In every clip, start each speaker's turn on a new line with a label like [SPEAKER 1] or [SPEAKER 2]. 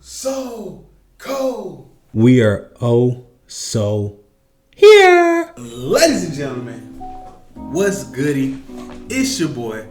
[SPEAKER 1] so cold.
[SPEAKER 2] We are so here.
[SPEAKER 1] Ladies and gentlemen, what's goody? It's your boy,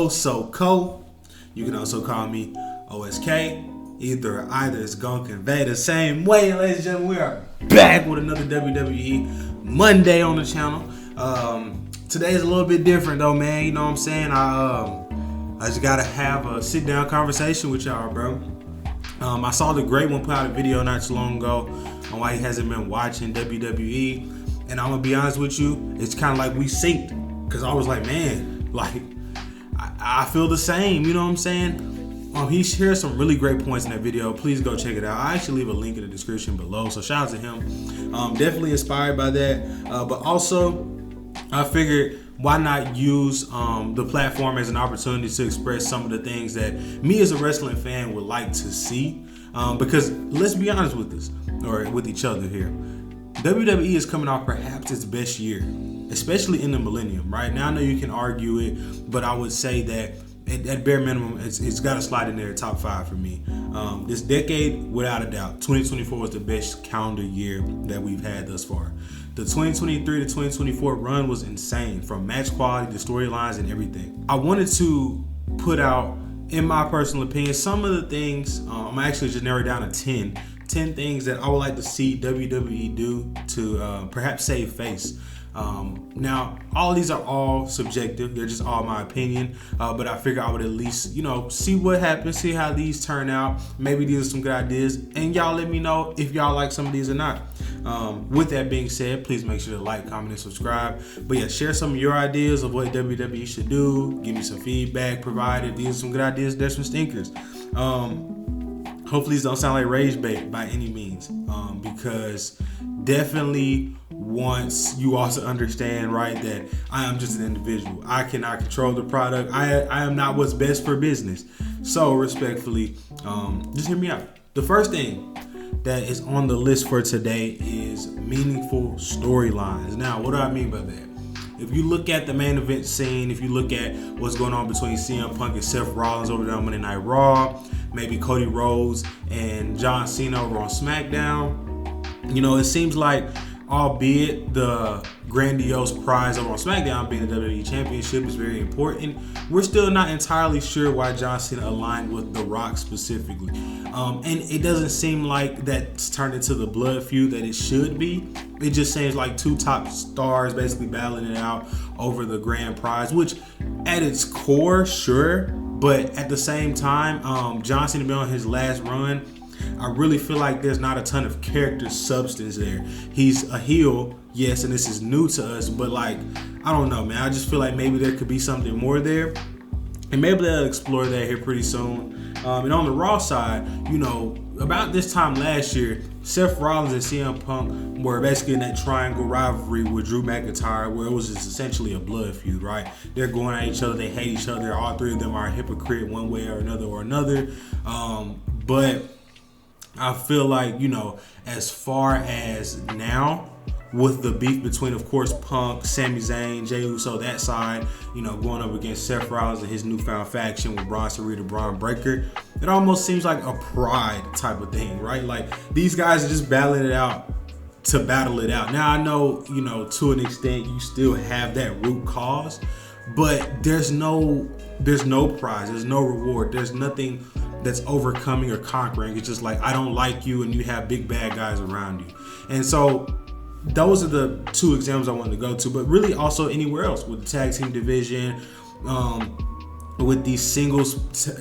[SPEAKER 1] so cold. You can also call me OSK. Either is gonna convey the same way. Ladies and gentlemen, we are back with another WWE Monday on the channel. Today's a little bit different though, man. You know what I'm saying? I just gotta have a sit down conversation with y'all, bro. I saw the Great One put out a video not too long ago on why he hasn't been watching WWE, and I'm gonna be honest with you, it's kind of like we synced, because I was like, man, like I feel the same. You know what I'm saying? He shared some really great points in that video. Please go check it out. I actually leave a link in the description below, so shout out to him. Definitely inspired by that, but also I figured why not use the platform as an opportunity to express some of the things that me as a wrestling fan would like to see, because let's be honest with this, or with each other here. WWE is coming off perhaps its best year, especially in the millennium. Right now, I know you can argue it, but I would say that at bare minimum, it's got to slide in there top 5 for me. This decade, without a doubt, 2024 was the best calendar year that we've had thus far. The 2023 to 2024 run was insane, from match quality to storylines and everything. I wanted to put out, in my personal opinion, some of the things, I'm actually just narrowed down to 10 things that I would like to see WWE do to perhaps save face. Now, all these are all subjective. They're just all my opinion. But I figure I would at least, see what happens, see how these turn out. Maybe these are some good ideas. And y'all let me know if y'all like some of these or not. With that being said, please make sure to like, comment, and subscribe. But yeah, share some of your ideas of what WWE should do. Give me some feedback provided. These are some good ideas. There's some stinkers. Hopefully these don't sound like rage bait by any means. Because definitely wants you all to understand, right, that I am just an individual. I cannot control the product. I am not what's best for business. So respectfully, just hear me out. The first thing that is on the list for today is meaningful storylines. Now, what do I mean by that? If you look at the main event scene, if you look at what's going on between CM Punk and Seth Rollins over there on Monday Night Raw, maybe Cody Rhodes and John Cena over on SmackDown, it seems like, albeit the grandiose prize over on SmackDown being the WWE Championship is very important, we're still not entirely sure why John Cena aligned with The Rock specifically. And it doesn't seem like that's turned into the blood feud that it should be. It just seems like two top stars basically battling it out over the grand prize, which at its core, sure, but at the same time, John Cena being on his last run, I really feel like there's not a ton of character substance there. He's a heel, yes, and this is new to us, but I don't know, man. I just feel like maybe there could be something more there, and maybe they'll explore that here pretty soon. And on the Raw side, about this time last year, Seth Rollins and CM Punk were basically in that triangle rivalry with Drew McIntyre, where it was just essentially a blood feud, right? They're going at each other, they hate each other, all three of them are a hypocrite one way or another. But I feel like, as far as now, with the beef between, of course, Punk, Sami Zayn, Jey Uso, that side, going up against Seth Rollins and his newfound faction with Braun Strowman, Braun Breaker, it almost seems like a pride type of thing, right? Like, these guys are just battling it out to battle it out. Now, I know, to an extent, you still have that root cause, but there's no prize, there's no reward, there's nothing that's overcoming or conquering. It's just like, I don't like you, and you have big bad guys around you. And so those are the two examples I wanted to go to, but really also anywhere else with the tag team division, with these singles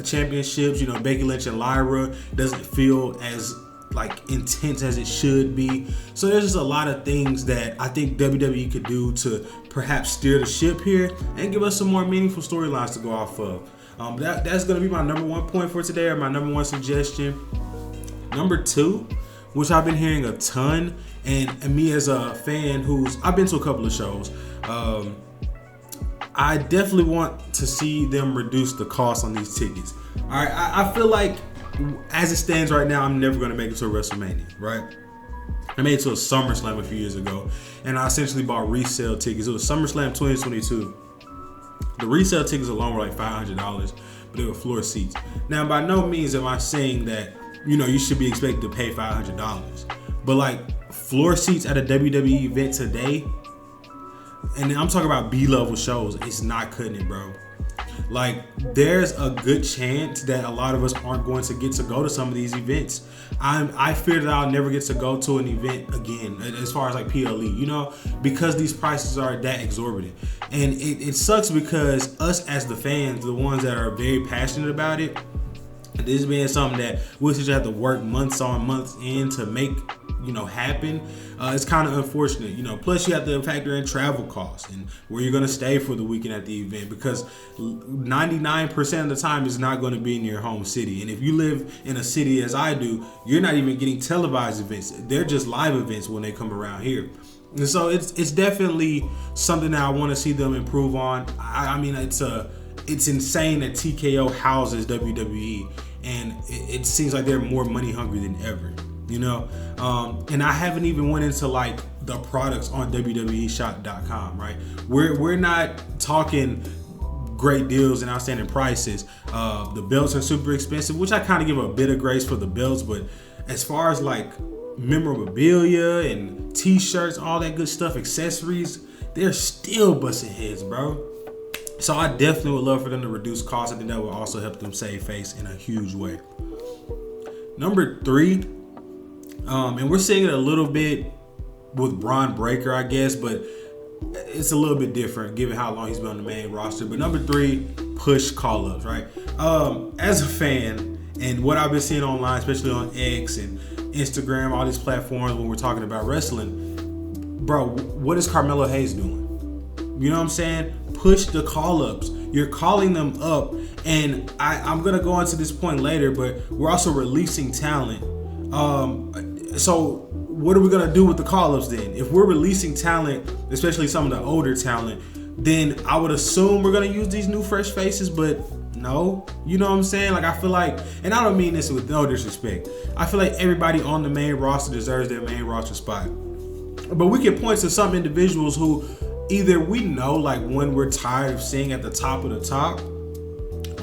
[SPEAKER 1] championships, Becky Lynch and Lyra doesn't feel as intense as it should be. So there's just a lot of things that I think WWE could do to perhaps steer the ship here and give us some more meaningful storylines to go off of. That's going to be my number one point for today, or my number one suggestion. Number two, which I've been hearing a ton, and me as a fan I've been to a couple of shows, I definitely want to see them reduce the cost on these tickets. All right, I feel like as it stands right now, I'm never going to make it to a WrestleMania, right? I made it to a SummerSlam a few years ago, and I essentially bought resale tickets. It was SummerSlam 2022. The resale tickets alone were like $500, but they were floor seats. Now, by no means am I saying that you should be expected to pay $500. But like floor seats at a WWE event today, and I'm talking about B-level shows, it's not cutting it, bro. Like, there's a good chance that a lot of us aren't going to get to go to some of these events. I fear that I'll never get to go to an event again, as far as like PLE, because these prices are that exorbitant. And it sucks because us as the fans, the ones that are very passionate about it, this being something that we'll just have to work months on, months in to make happen. It's kind of unfortunate, plus you have to factor in travel costs and where you're going to stay for the weekend at the event, because 99% of the time it's not going to be in your home city. And if you live in a city as I do, you're not even getting televised events. They're just live events when they come around here. And so it's definitely something that I want to see them improve on. I mean, it's insane that TKO houses WWE, and it seems like they're more money hungry than ever. And I haven't even went into like the products on WWEshop.com, right? We're not talking great deals and outstanding prices. The belts are super expensive, which I kind of give a bit of grace for the belts, but as far as like memorabilia and t-shirts, all that good stuff, accessories, they're still busting heads, bro. So I definitely would love for them to reduce costs. I think that would also help them save face in a huge way. Number 3, and we're seeing it a little bit with Braun Breaker, I guess, but it's a little bit different given how long he's been on the main roster. But number 3, push call-ups, right? As a fan, and what I've been seeing online, especially on X and Instagram, all these platforms when we're talking about wrestling, bro, what is Carmelo Hayes doing? You know what I'm saying? Push the call-ups. You're calling them up, and I'm gonna go into this point later, but we're also releasing talent. So what are we gonna do with the call-ups then? If we're releasing talent, especially some of the older talent, then I would assume we're gonna use these new fresh faces, but no. You know what I'm saying? Like, I feel like, and I don't mean this with no disrespect, I feel like everybody on the main roster deserves their main roster spot. But we can point to some individuals who either we know, like, when we're tired of seeing at the top of the top,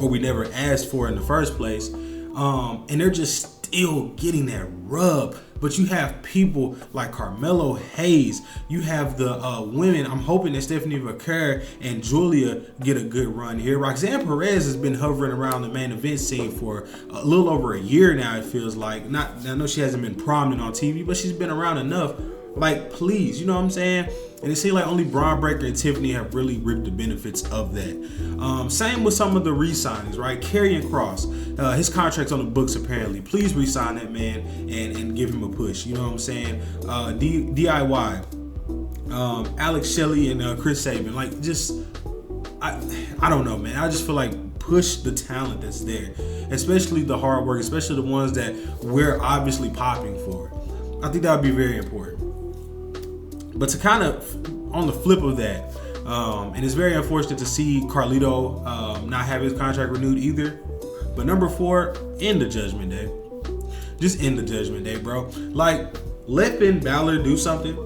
[SPEAKER 1] or we never asked for in the first place, and they're just still getting that rub. But you have people like Carmelo Hayes. You have the women. I'm hoping that Stephanie Vaquer and Julia get a good run here. Roxanne Perez has been hovering around the main event scene for a little over a year now, it feels like. I know she hasn't been prominent on TV, but she's been around enough. Like, please, you know what I'm saying? And it seems like only Braun Breaker and Tiffany have really reaped the benefits of that. Same with some of the re-signings, right? Karrion Kross, his contract's on the books apparently. Please re-sign that man and give him a push. You know what I'm saying? DIY, Alex Shelley and Chris Sabin. Like, just, I don't know, man. I just feel like push the talent that's there, especially the hard work, especially the ones that we're obviously popping for. I think that would be very important. But to kind of, on the flip of that, and it's very unfortunate to see Carlito not have his contract renewed either. But number 4, end the Judgment Day. Just end the Judgment Day, bro. Like, let Finn Balor do something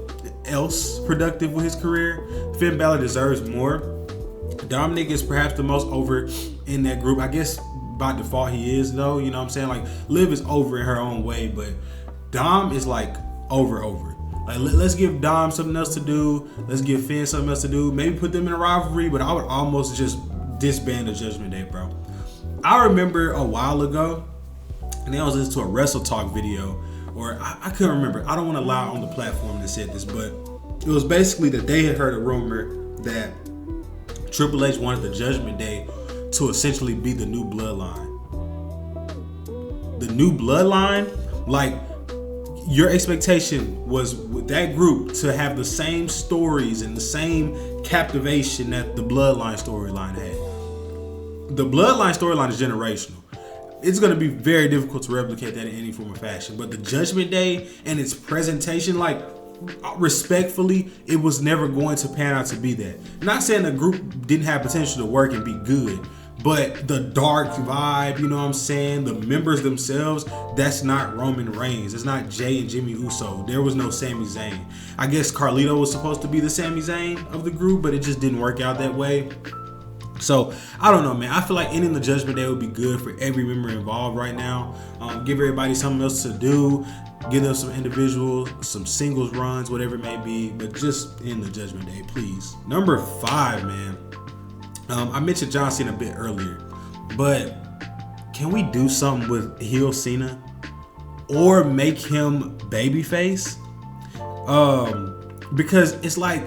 [SPEAKER 1] else productive with his career. Finn Balor deserves more. Dominic is perhaps the most over in that group. I guess by default he is, though. You know what I'm saying? Like, Liv is over in her own way, but Dom is like over. Like, let's give Dom something else to do. Let's give Finn something else to do. Maybe put them in a rivalry, but I would almost just disband the Judgment Day, bro. I remember a while ago, and I was listening to a Wrestle Talk video, or I couldn't remember. I don't want to lie on the platform that said this, but it was basically that they had heard a rumor that Triple H wanted the Judgment Day to essentially be the new bloodline. The new bloodline? Like, your expectation was with that group to have the same stories and the same captivation that the Bloodline storyline had. The Bloodline storyline is generational. It's going to be very difficult to replicate that in any form or fashion. But the Judgment Day and its presentation, like, respectfully, it was never going to pan out to be that. Not saying the group didn't have potential to work and be good, but the dark vibe, you know what I'm saying? The members themselves, that's not Roman Reigns. It's not Jay and Jimmy Uso. There was no Sami Zayn. I guess Carlito was supposed to be the Sami Zayn of the group, but it just didn't work out that way. So I don't know, man. I feel like ending the Judgment Day would be good for every member involved right now. Give everybody something else to do. Give them some individual, some singles runs, whatever it may be. But just end the Judgment Day, please. Number 5, man. I mentioned John Cena a bit earlier, but can we do something with heel Cena or make him babyface? Because it's like,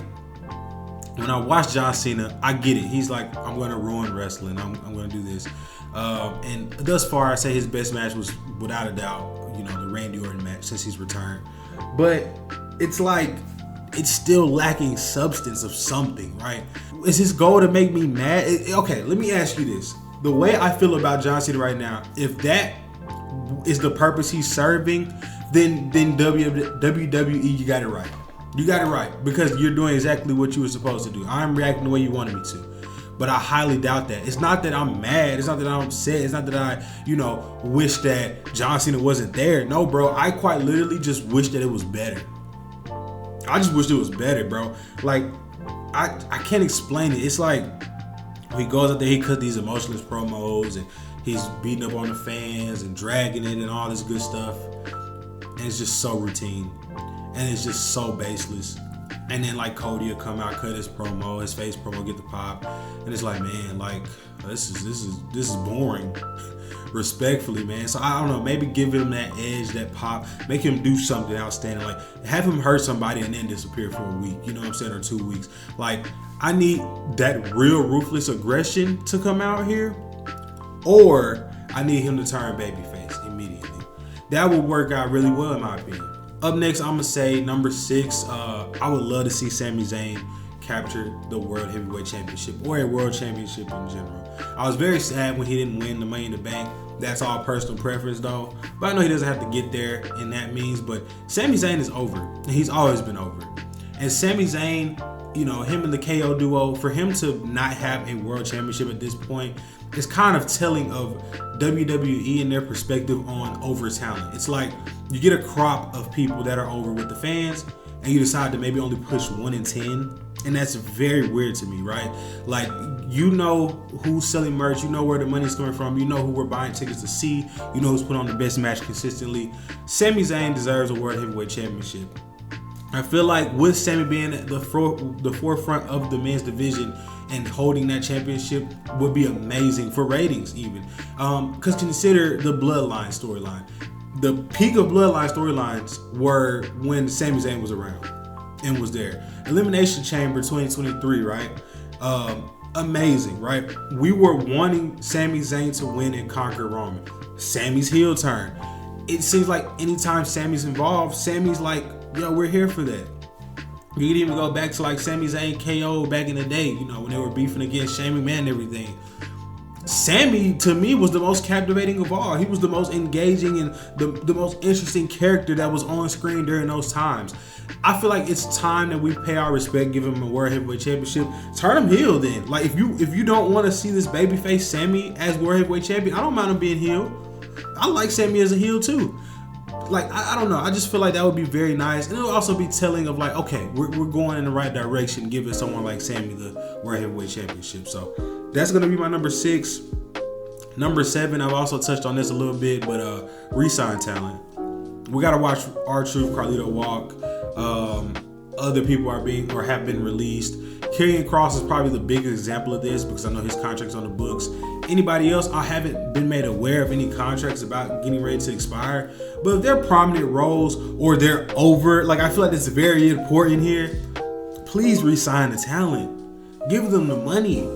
[SPEAKER 1] when I watch John Cena, I get it. He's like, I'm going to ruin wrestling. I'm going to do this. And thus far, I say his best match was, without a doubt, the Randy Orton match since he's returned. But it's like, it's still lacking substance of something, right? Is his goal to make me mad? Okay, let me ask you this. The way I feel about John Cena right now, if that is the purpose he's serving, then WWE, you got it right. You got it right, because you're doing exactly what you were supposed to do. I'm reacting the way you wanted me to. But I highly doubt that. It's not that I'm mad. It's not that I'm upset. It's not that I, wish that John Cena wasn't there. No, bro. I quite literally just wish that it was better. I just wish it was better, bro. Like, I can't explain it. It's like, he goes out there, he cuts these emotionless promos, and he's beating up on the fans and dragging it and all this good stuff. And it's just so routine. And it's just so baseless. And then like Cody will come out, cut his promo, his face promo, get the pop, and it's like, man, like this is boring. Respectfully, man. So I don't know, maybe give him that edge, that pop, make him do something outstanding. Like have him hurt somebody and then disappear for a week, you know what I'm saying, or 2 weeks. Like I need that real ruthless aggression to come out here, or I need him to turn babyface immediately. That would work out really well in my opinion. Up next, I'm going to say number 6, I would love to see Sami Zayn capture the World Heavyweight Championship or a World Championship in general. I was very sad when he didn't win the Money in the Bank. That's all personal preference though. But I know he doesn't have to get there in that means. But Sami Zayn is over. And he's always been over. And Sami Zayn, him and the KO duo, for him to not have a World Championship at this point is kind of telling of WWE and their perspective on over talent. It's like you get a crop of people that are over with the fans and you decide to maybe only push 1 in 10. And that's very weird to me, right? Like, who's selling merch, where the money's coming from, who we're buying tickets to see, who's putting on the best match consistently. Sami Zayn deserves a World Heavyweight Championship. I feel like with Sami being at the forefront of the men's division and holding that championship would be amazing for ratings even. Because consider the Bloodline storyline. The peak of Bloodline storylines were when Sami Zayn was around and was there. Elimination Chamber 2023, right? Amazing, right? We were wanting Sami Zayn to win and conquer Roman. Sami's heel turn. It seems like anytime Sami's involved, Sami's like, yo, we're here for that. You could even go back to like Sami Zayn KO back in the day, when they were beefing against Shane McMahon and everything. Sami, to me, was the most captivating of all. He was the most engaging and the most interesting character that was on screen during those times. I feel like it's time that we pay our respect, give him a World Heavyweight Championship. Turn him heel then. Like, if you don't want to see this babyface Sami as World Heavyweight Champion, I don't mind him being heel. I like Sami as a heel too. Like, I don't know. I just feel like that would be very nice. And it would also be telling of like, okay, we're going in the right direction, giving someone like Sami the World Heavyweight Championship. So that's going to be my number 6. Number 7, I've also touched on this a little bit, but Resign Talent. We got to watch R-Truth, Carlito Walk. Other people have been released. Karrion Kross is probably the biggest example of this because I know his contract's on the books. Anybody else, I haven't been made aware of any contracts about getting ready to expire. But if they're prominent roles or they're over, like I feel like it's very important here. Please re-sign the talent. Give them the money.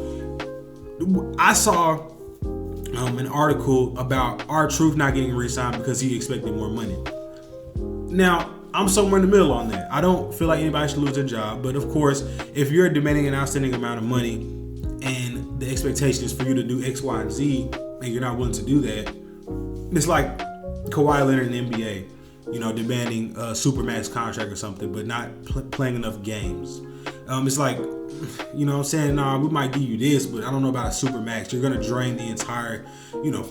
[SPEAKER 1] I saw an article about R-Truth not getting re-signed because he expected more money. Now, I'm somewhere in the middle on that. I don't feel like anybody should lose their job. But of course, if you're demanding an outstanding amount of money and the expectation is for you to do X, Y, and Z, and you're not willing to do that, it's like Kawhi Leonard in the NBA, demanding a Supermax contract or something, but not playing enough games. It's like, I'm saying, nah, we might give you this, but I don't know about a Supermax. You're going to drain the entire,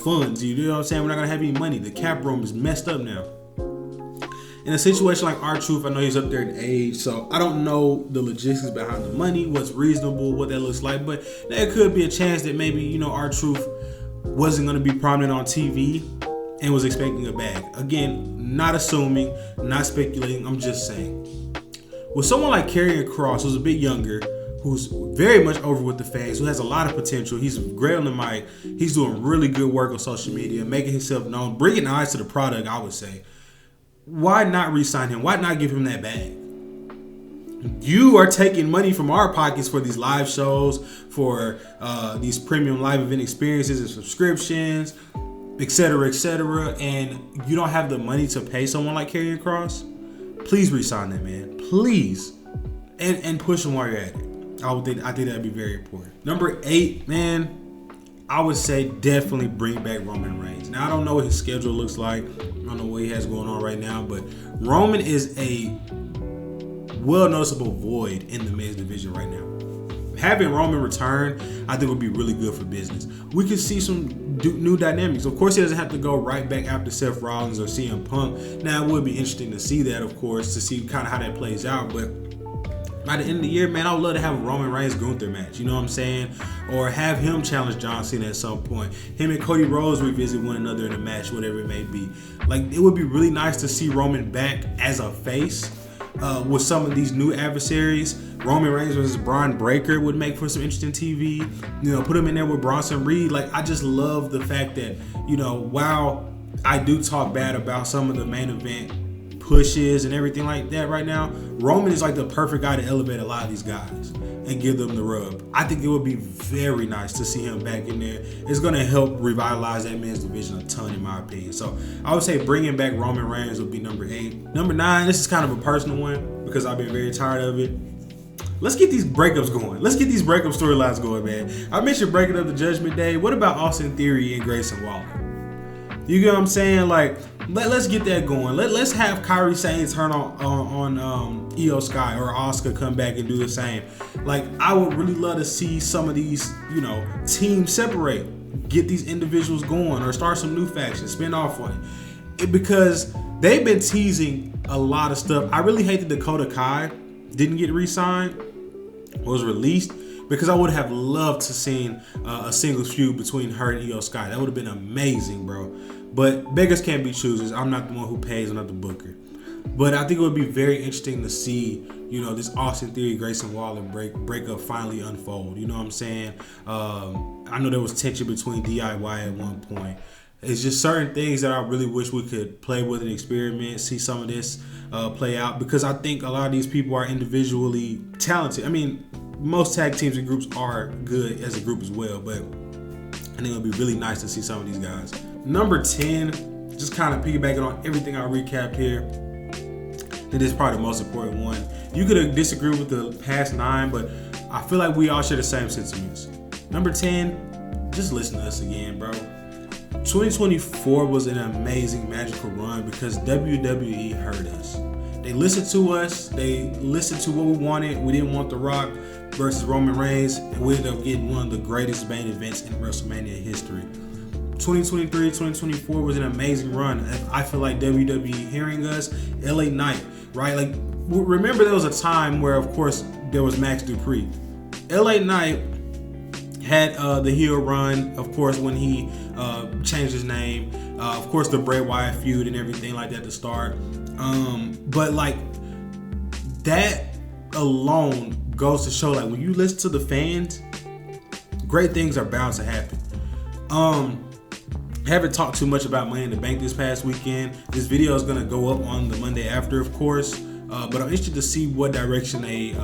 [SPEAKER 1] funds. You know what I'm saying? We're not going to have any money. The cap room is messed up now. in a situation like R-Truth, I know he's up there in age, so I don't know the logistics behind the money, what's reasonable, what that looks like, but there could be a chance that maybe, R-Truth wasn't going to be prominent on TV and was expecting a bag. Again, not assuming, not speculating, I'm just saying. With someone like Karrion Kross, who's a bit younger, who's very much over with the fans, who has a lot of potential, he's great on the mic, he's doing really good work on social media, making himself known, bringing eyes to the product, I would say. Why not re-sign him? Why not give him that bag? You are taking money from our pockets for these live shows, for these premium live event experiences and subscriptions, etc., and you don't have the money to pay someone like Karrion Kross. Please re-sign that man, please, and push him while you're at it. I think that'd be very important. Number 8, man, I would say definitely bring back Roman Reigns. Now I don't know what his schedule looks like. I don't know what he has going on right now, but Roman is a well noticeable void in the men's division right now. Having Roman return, I think would be really good for business. We could see some new dynamics. Of course, he doesn't have to go right back after Seth Rollins or CM Punk. Now, it would be interesting to see that, of course, to see kind of how that plays out. But by the end of the year, man, I would love to have a Roman Reigns Gunther match. You know what I'm saying? Or have him challenge John Cena at some point. Him and Cody Rhodes revisit one another in a match, whatever it may be. Like, it would be really nice to see Roman back as a face. With some of these new adversaries. Roman Reigns versus Braun Breaker would make for some interesting TV. Put him in there with Bronson Reed. Like, I just love the fact that, while I do talk bad about some of the main event pushes and everything like that right now, Roman is like the perfect guy to elevate a lot of these guys and give them the rub. I think it would be very nice to see him back in there. It's going to help revitalize that men's division a ton, in my opinion. So I would say bringing back Roman Reigns would be number 8. Number 9, this is kind of a personal one because I've been very tired of it. Let's get these breakups going. Let's get these breakup storylines going, man. I mentioned breaking up the Judgment Day. What about Austin Theory and Grayson Waller? You get what I'm saying? Like, let's get that going. Let's have Kairi Sane turn on Io Sky or Asuka come back and do the same. Like, I would really love to see some of these, teams separate, get these individuals going, or start some new factions, spin off on it. Because they've been teasing a lot of stuff. I really hate that Dakota Kai didn't get re-signed, was released, because I would have loved to seen a singles feud between her and Io Sky. That would have been amazing, bro. But beggars can't be choosers. I'm not the one who pays, I'm not the booker. But I think it would be very interesting to see, this Austin Theory, Grayson Waller breakup finally unfold. You know what I'm saying? I know there was tension between DIY at one point. It's just certain things that I really wish we could play with and experiment, see some of this play out, because I think a lot of these people are individually talented. I mean, most tag teams and groups are good as a group as well, but I think it would be really nice to see some of these guys. Number 10, just kind of piggybacking on everything I recapped here. This is probably the most important one. You could have disagreed with the past 9, but I feel like we all share the same sentiments. Number 10, just listen to us again, bro. 2024 was an amazing, magical run because WWE heard us. They listened to us. They listened to what we wanted. We didn't want The Rock versus Roman Reigns, and we ended up getting one of the greatest main events in WrestleMania history. 2023, 2024 was an amazing run. I feel like WWE hearing us, LA Knight, right? Like, remember there was a time where, of course, there was Max Dupree. LA Knight had the heel run, of course, when he changed his name. Of course, the Bray Wyatt feud and everything like that to start. But like, that alone goes to show, like, when you listen to the fans, great things are bound to happen. Haven't talked too much about Money in the Bank this past weekend. This video is gonna go up on the Monday after, of course. But I'm interested to see what direction they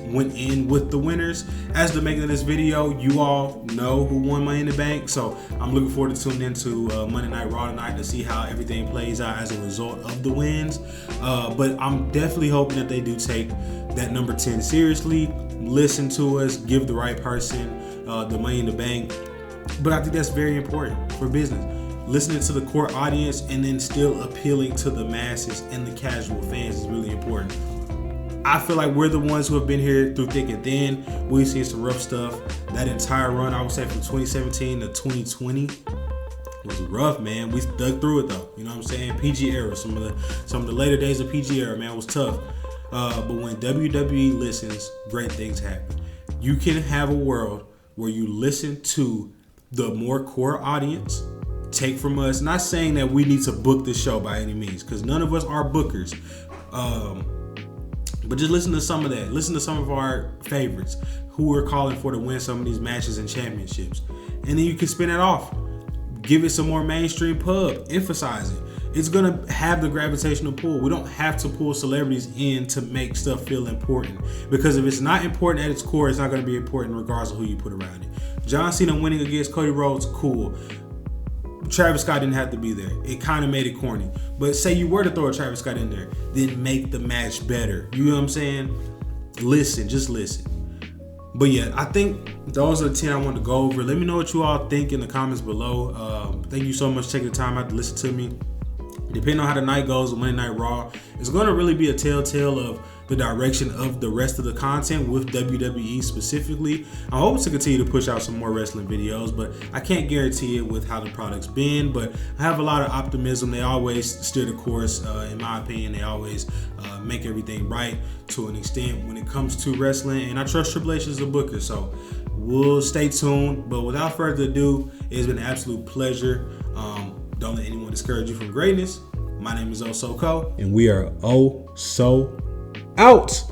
[SPEAKER 1] went in with the winners. As the making of this video, you all know who won Money in the Bank, so I'm looking forward to tuning into Monday Night Raw tonight to see how everything plays out as a result of the wins. But I'm definitely hoping that they do take that number 10 seriously, listen to us, give the right person the Money in the Bank. But I think that's very important for business. Listening to the core audience and then still appealing to the masses and the casual fans is really important. I feel like we're the ones who have been here through thick and thin. We've seen some rough stuff. That entire run, I would say from 2017 to 2020, was rough, man. We dug through it though. You know what I'm saying? PG era. Some of the later days of PG era, man, was tough. But when WWE listens, great things happen. You can have a world where you listen to the more core audience, take from us. Not saying that we need to book the show by any means, because none of us are bookers. But just listen to some of that. Listen to some of our favorites who are calling for to win some of these matches and championships. And then you can spin it off. Give it some more mainstream pub. Emphasize it. It's going to have the gravitational pull. We don't have to pull celebrities in to make stuff feel important. Because if it's not important at its core, it's not going to be important regardless of who you put around it. John Cena winning against Cody Rhodes, cool. Travis Scott didn't have to be there. It kind of made it corny. But say you were to throw a Travis Scott in there, then make the match better. You know what I'm saying? Listen, just listen. But yeah, I think those are the 10 I wanted to go over. Let me know what you all think in the comments below. Thank you so much for taking the time out to listen to me. Depending on how the night goes, Monday Night Raw, it's going to really be a telltale of the direction of the rest of the content with WWE specifically. I hope to continue to push out some more wrestling videos, but I can't guarantee it with how the product's been. But I have a lot of optimism. They always steer the course, in my opinion. They always make everything right to an extent when it comes to wrestling. And I trust Triple H as a booker, so we'll stay tuned. But without further ado, it's been an absolute pleasure. Don't let anyone discourage you from greatness. My name is Oh So Co.
[SPEAKER 2] And we are Oh So out.